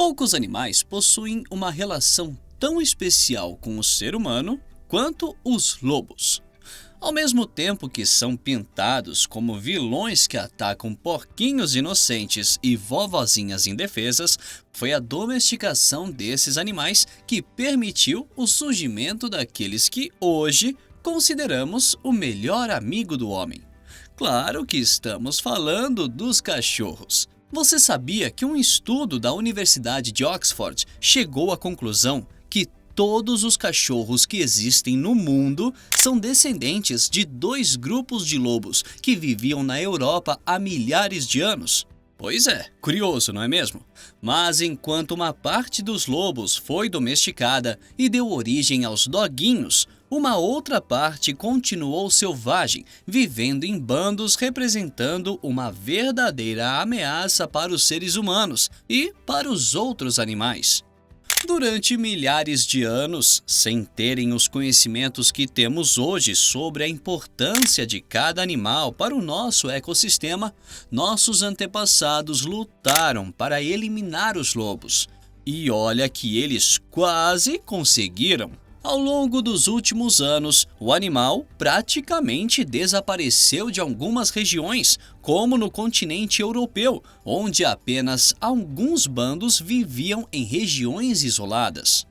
Poucos animais possuem uma relação tão especial com o ser humano quanto os lobos. Ao mesmo tempo que são pintados como vilões que atacam porquinhos inocentes e vovozinhas indefesas, foi a domesticação desses animais que permitiu o surgimento daqueles que hoje consideramos o melhor amigo do homem. Claro que estamos falando dos cachorros. Você sabia que um estudo da Universidade de Oxford chegou à conclusão que todos os cachorros que existem no mundo são descendentes de dois grupos de lobos que viviam na Europa há milhares de anos? Pois é, curioso, não é mesmo? Mas enquanto uma parte dos lobos foi domesticada e deu origem aos doguinhos, uma outra parte continuou selvagem, vivendo em bandos representando uma verdadeira ameaça para os seres humanos e para os outros animais. Durante milhares de anos, sem terem os conhecimentos que temos hoje sobre a importância de cada animal para o nosso ecossistema, nossos antepassados lutaram para eliminar os lobos. E olha que eles quase conseguiram. Ao longo dos últimos anos, o animal praticamente desapareceu de algumas regiões, como no continente europeu, onde apenas alguns bandos viviam em regiões isoladas.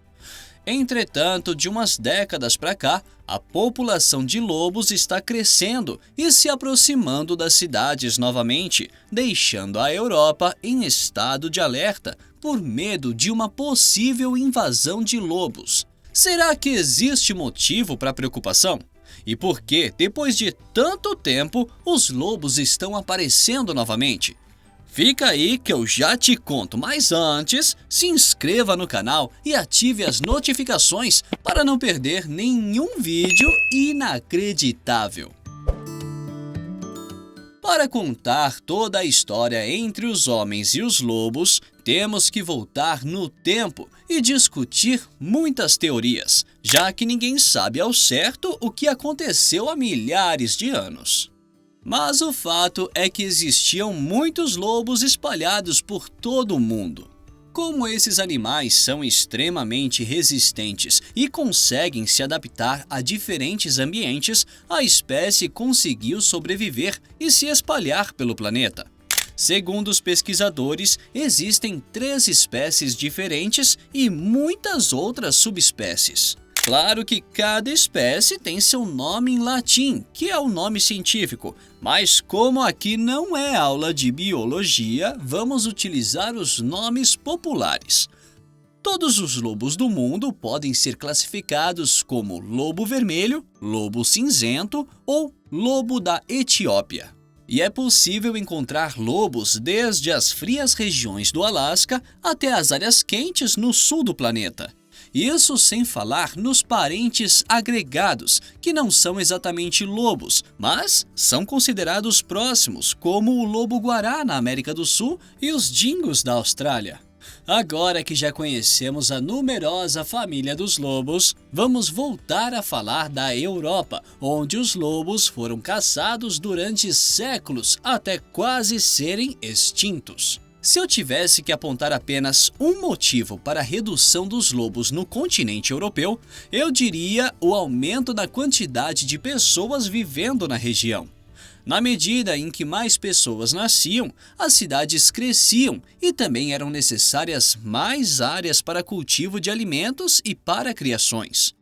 Entretanto, de umas décadas para cá, a população de lobos está crescendo e se aproximando das cidades novamente, deixando a Europa em estado de alerta por medo de uma possível invasão de lobos. Será que existe motivo para preocupação? E por que, depois de tanto tempo, os lobos estão aparecendo novamente? Fica aí que eu já te conto, mas antes, se inscreva no canal e ative as notificações para não perder nenhum vídeo inacreditável. Para contar toda a história entre os homens e os lobos, temos que voltar no tempo e discutir muitas teorias, já que ninguém sabe ao certo o que aconteceu há milhares de anos. Mas o fato é que existiam muitos lobos espalhados por todo o mundo. Como esses animais são extremamente resistentes e conseguem se adaptar a diferentes ambientes, a espécie conseguiu sobreviver e se espalhar pelo planeta. Segundo os pesquisadores, existem 3 espécies diferentes e muitas outras subespécies. Claro que cada espécie tem seu nome em latim, que é o nome científico, mas como aqui não é aula de biologia, vamos utilizar os nomes populares. Todos os lobos do mundo podem ser classificados como lobo vermelho, lobo cinzento ou lobo da Etiópia. E é possível encontrar lobos desde as frias regiões do Alasca até as áreas quentes no sul do planeta. Isso sem falar nos parentes agregados, que não são exatamente lobos, mas são considerados próximos, como o lobo-guará na América do Sul e os dingos da Austrália. Agora que já conhecemos a numerosa família dos lobos, vamos voltar a falar da Europa, onde os lobos foram caçados durante séculos até quase serem extintos. Se eu tivesse que apontar apenas um motivo para a redução dos lobos no continente europeu, eu diria o aumento da quantidade de pessoas vivendo na região. Na medida em que mais pessoas nasciam, as cidades cresciam e também eram necessárias mais áreas para cultivo de alimentos e para criações.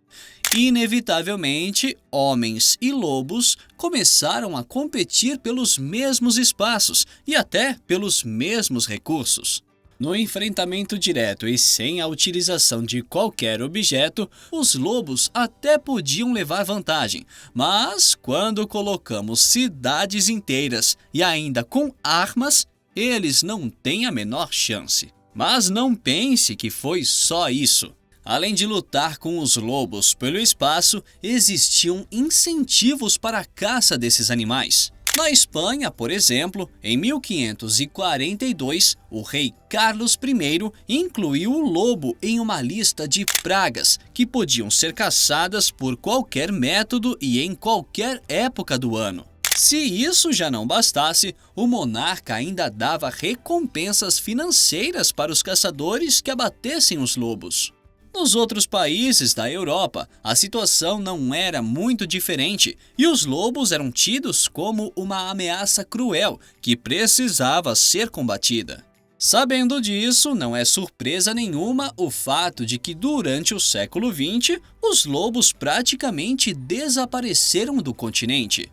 Inevitavelmente, homens e lobos começaram a competir pelos mesmos espaços e até pelos mesmos recursos. No enfrentamento direto e sem a utilização de qualquer objeto, os lobos até podiam levar vantagem, mas quando colocamos cidades inteiras e ainda com armas, eles não têm a menor chance. Mas não pense que foi só isso. Além de lutar com os lobos pelo espaço, existiam incentivos para a caça desses animais. Na Espanha, por exemplo, em 1542, o rei Carlos I incluiu o lobo em uma lista de pragas que podiam ser caçadas por qualquer método e em qualquer época do ano. Se isso já não bastasse, o monarca ainda dava recompensas financeiras para os caçadores que abatessem os lobos. Nos outros países da Europa, a situação não era muito diferente e os lobos eram tidos como uma ameaça cruel que precisava ser combatida. Sabendo disso, não é surpresa nenhuma o fato de que durante o século XX, os lobos praticamente desapareceram do continente.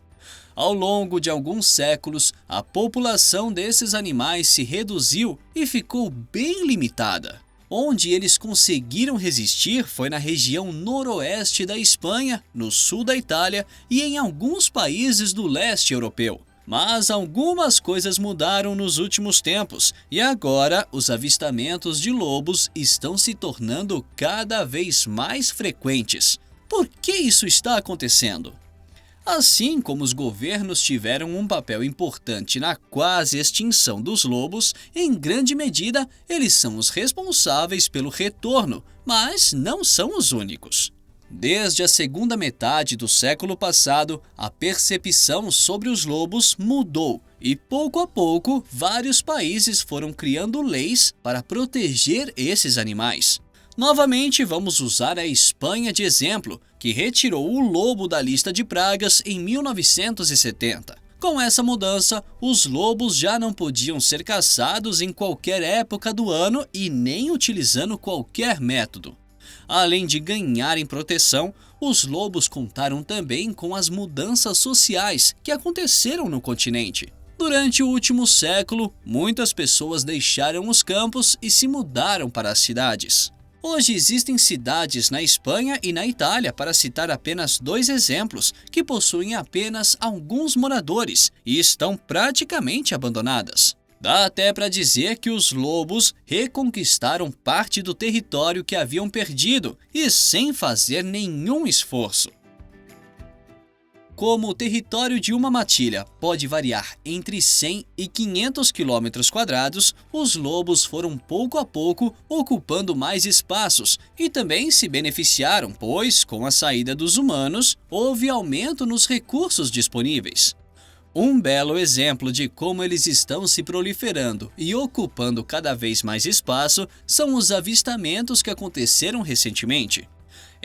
Ao longo de alguns séculos, a população desses animais se reduziu e ficou bem limitada. Onde eles conseguiram resistir foi na região noroeste da Espanha, no sul da Itália e em alguns países do leste europeu. Mas algumas coisas mudaram nos últimos tempos e agora os avistamentos de lobos estão se tornando cada vez mais frequentes. Por que isso está acontecendo? Assim como os governos tiveram um papel importante na quase extinção dos lobos, em grande medida eles são os responsáveis pelo retorno, mas não são os únicos. Desde a segunda metade do século passado, a percepção sobre os lobos mudou e, pouco a pouco, vários países foram criando leis para proteger esses animais. Novamente, vamos usar a Espanha de exemplo, que retirou o lobo da lista de pragas em 1970. Com essa mudança, os lobos já não podiam ser caçados em qualquer época do ano e nem utilizando qualquer método. Além de ganharem proteção, os lobos contaram também com as mudanças sociais que aconteceram no continente. Durante o último século, muitas pessoas deixaram os campos e se mudaram para as cidades. Hoje existem cidades na Espanha e na Itália, para citar apenas dois exemplos, que possuem apenas alguns moradores e estão praticamente abandonadas. Dá até para dizer que os lobos reconquistaram parte do território que haviam perdido e sem fazer nenhum esforço. Como o território de uma matilha pode variar entre 100 e 500 km², os lobos foram pouco a pouco ocupando mais espaços e também se beneficiaram, pois, com a saída dos humanos, houve aumento nos recursos disponíveis. Um belo exemplo de como eles estão se proliferando e ocupando cada vez mais espaço são os avistamentos que aconteceram recentemente.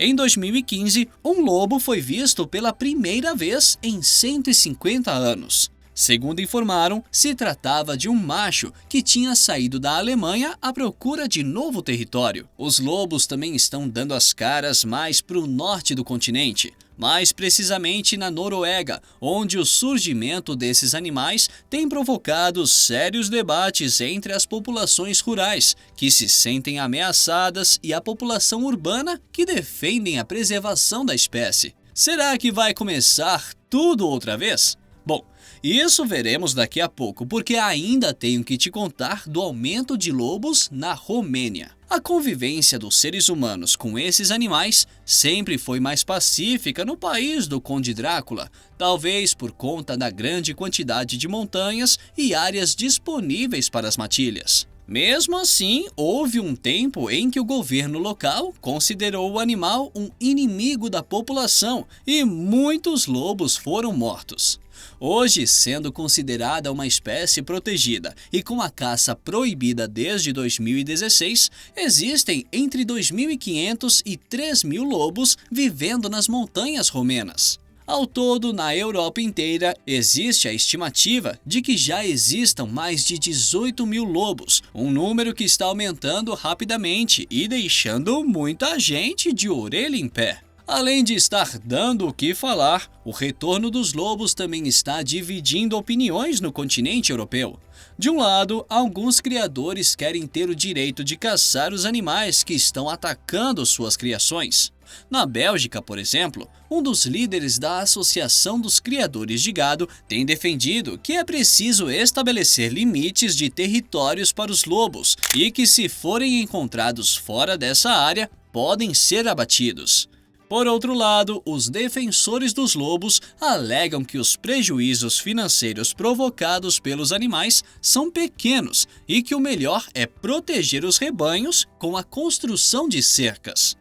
Em 2015, um lobo foi visto pela primeira vez em 150 anos. Segundo informaram, se tratava de um macho que tinha saído da Alemanha à procura de novo território. Os lobos também estão dando as caras mais para o norte do continente, mais precisamente na Noruega, onde o surgimento desses animais tem provocado sérios debates entre as populações rurais, que se sentem ameaçadas, e a população urbana, que defendem a preservação da espécie. Será que vai começar tudo outra vez? Bom, isso veremos daqui a pouco, porque ainda tenho que te contar do aumento de lobos na Romênia. A convivência dos seres humanos com esses animais sempre foi mais pacífica no país do Conde Drácula, talvez por conta da grande quantidade de montanhas e áreas disponíveis para as matilhas. Mesmo assim, houve um tempo em que o governo local considerou o animal um inimigo da população e muitos lobos foram mortos. Hoje, sendo considerada uma espécie protegida e com a caça proibida desde 2016, existem entre 2.500 e 3.000 lobos vivendo nas montanhas romenas. Ao todo, na Europa inteira, existe a estimativa de que já existam mais de 18.000 lobos, um número que está aumentando rapidamente e deixando muita gente de orelha em pé. Além de estar dando o que falar, o retorno dos lobos também está dividindo opiniões no continente europeu. De um lado, alguns criadores querem ter o direito de caçar os animais que estão atacando suas criações. Na Bélgica, por exemplo, um dos líderes da Associação dos Criadores de Gado tem defendido que é preciso estabelecer limites de territórios para os lobos e que, se forem encontrados fora dessa área, podem ser abatidos. Por outro lado, os defensores dos lobos alegam que os prejuízos financeiros provocados pelos animais são pequenos e que o melhor é proteger os rebanhos com a construção de cercas.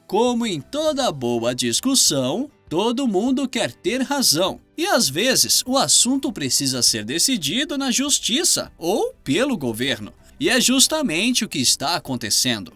Como em toda boa discussão, todo mundo quer ter razão. E às vezes o assunto precisa ser decidido na justiça ou pelo governo. E é justamente o que está acontecendo.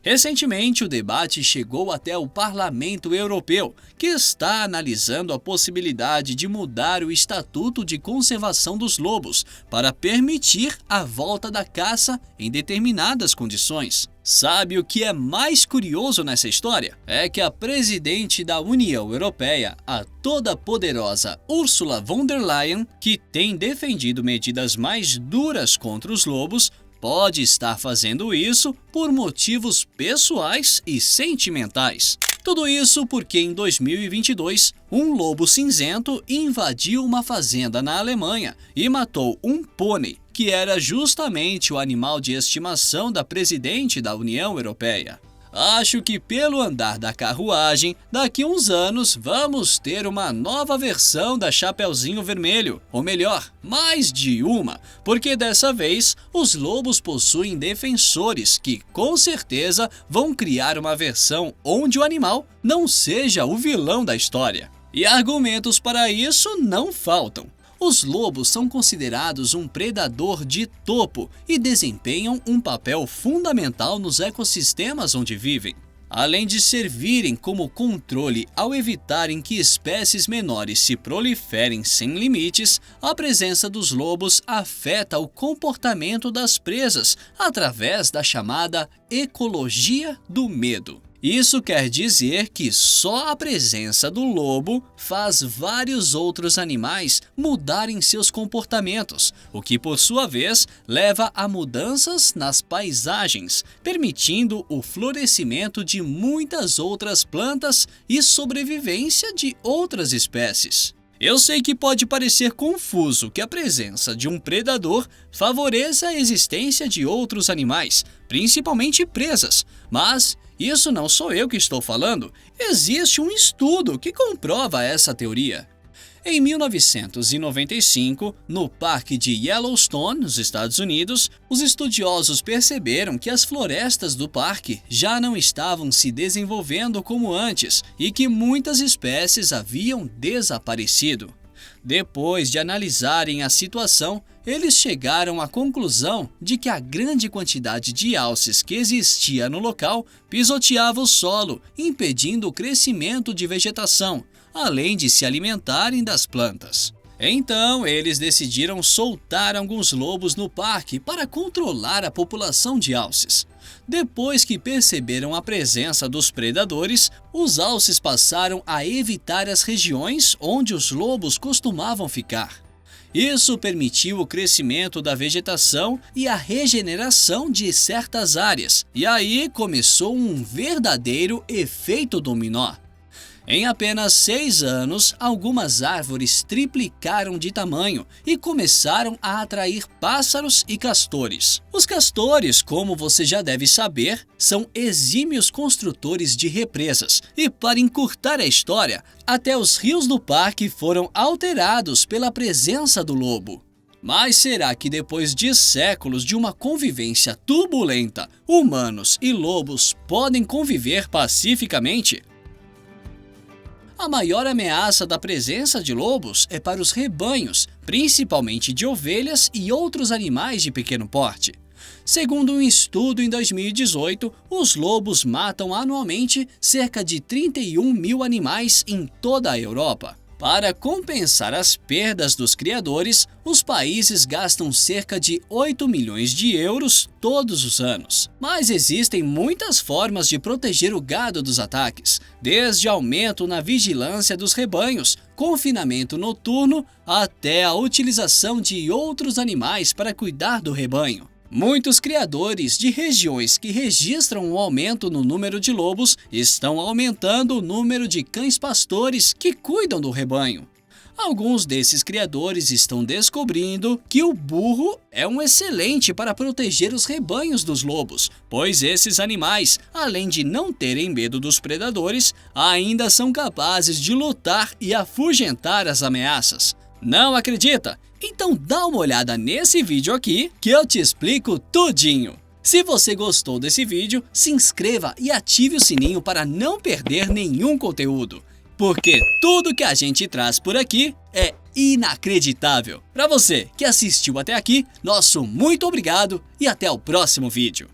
Recentemente, o debate chegou até o Parlamento Europeu, que está analisando a possibilidade de mudar o Estatuto de Conservação dos Lobos para permitir a volta da caça em determinadas condições. Sabe o que é mais curioso nessa história? É que a presidente da União Europeia, a toda-poderosa Ursula von der Leyen, que tem defendido medidas mais duras contra os lobos, pode estar fazendo isso por motivos pessoais e sentimentais. Tudo isso porque em 2022, um lobo cinzento invadiu uma fazenda na Alemanha e matou um pônei, que era justamente o animal de estimação da presidente da União Europeia. Acho que pelo andar da carruagem, daqui uns anos vamos ter uma nova versão da Chapeuzinho Vermelho, ou melhor, mais de uma, porque dessa vez os lobos possuem defensores que com certeza vão criar uma versão onde o animal não seja o vilão da história. E argumentos para isso não faltam. Os lobos são considerados um predador de topo e desempenham um papel fundamental nos ecossistemas onde vivem. Além de servirem como controle ao evitarem que espécies menores se proliferem sem limites, a presença dos lobos afeta o comportamento das presas através da chamada ecologia do medo. Isso quer dizer que só a presença do lobo faz vários outros animais mudarem seus comportamentos, o que por sua vez leva a mudanças nas paisagens, permitindo o florescimento de muitas outras plantas e sobrevivência de outras espécies. Eu sei que pode parecer confuso que a presença de um predador favoreça a existência de outros animais, principalmente presas, mas isso não sou eu que estou falando, existe um estudo que comprova essa teoria. Em 1995, no Parque de Yellowstone, nos Estados Unidos, os estudiosos perceberam que as florestas do parque já não estavam se desenvolvendo como antes e que muitas espécies haviam desaparecido. Depois de analisarem a situação, eles chegaram à conclusão de que a grande quantidade de alces que existia no local pisoteava o solo, impedindo o crescimento de vegetação, além de se alimentarem das plantas. Então, eles decidiram soltar alguns lobos no parque para controlar a população de alces. Depois que perceberam a presença dos predadores, os alces passaram a evitar as regiões onde os lobos costumavam ficar. Isso permitiu o crescimento da vegetação e a regeneração de certas áreas, e aí começou um verdadeiro efeito dominó. Em apenas 6 anos, algumas árvores triplicaram de tamanho e começaram a atrair pássaros e castores. Os castores, como você já deve saber, são exímios construtores de represas e, para encurtar a história, até os rios do parque foram alterados pela presença do lobo. Mas será que depois de séculos de uma convivência turbulenta, humanos e lobos podem conviver pacificamente? A maior ameaça da presença de lobos é para os rebanhos, principalmente de ovelhas e outros animais de pequeno porte. Segundo um estudo em 2018, os lobos matam anualmente cerca de 31 mil animais em toda a Europa. Para compensar as perdas dos criadores, os países gastam cerca de 8 milhões de euros todos os anos. Mas existem muitas formas de proteger o gado dos ataques, desde aumento na vigilância dos rebanhos, confinamento noturno, até a utilização de outros animais para cuidar do rebanho. Muitos criadores de regiões que registram um aumento no número de lobos estão aumentando o número de cães pastores que cuidam do rebanho. Alguns desses criadores estão descobrindo que o burro é um excelente para proteger os rebanhos dos lobos, pois esses animais, além de não terem medo dos predadores, ainda são capazes de lutar e afugentar as ameaças. Não acredita? Então dá uma olhada nesse vídeo aqui que eu te explico tudinho. Se você gostou desse vídeo, se inscreva e ative o sininho para não perder nenhum conteúdo. porque tudo que a gente traz por aqui é inacreditável. Para você que assistiu até aqui, nosso muito obrigado e até o próximo vídeo.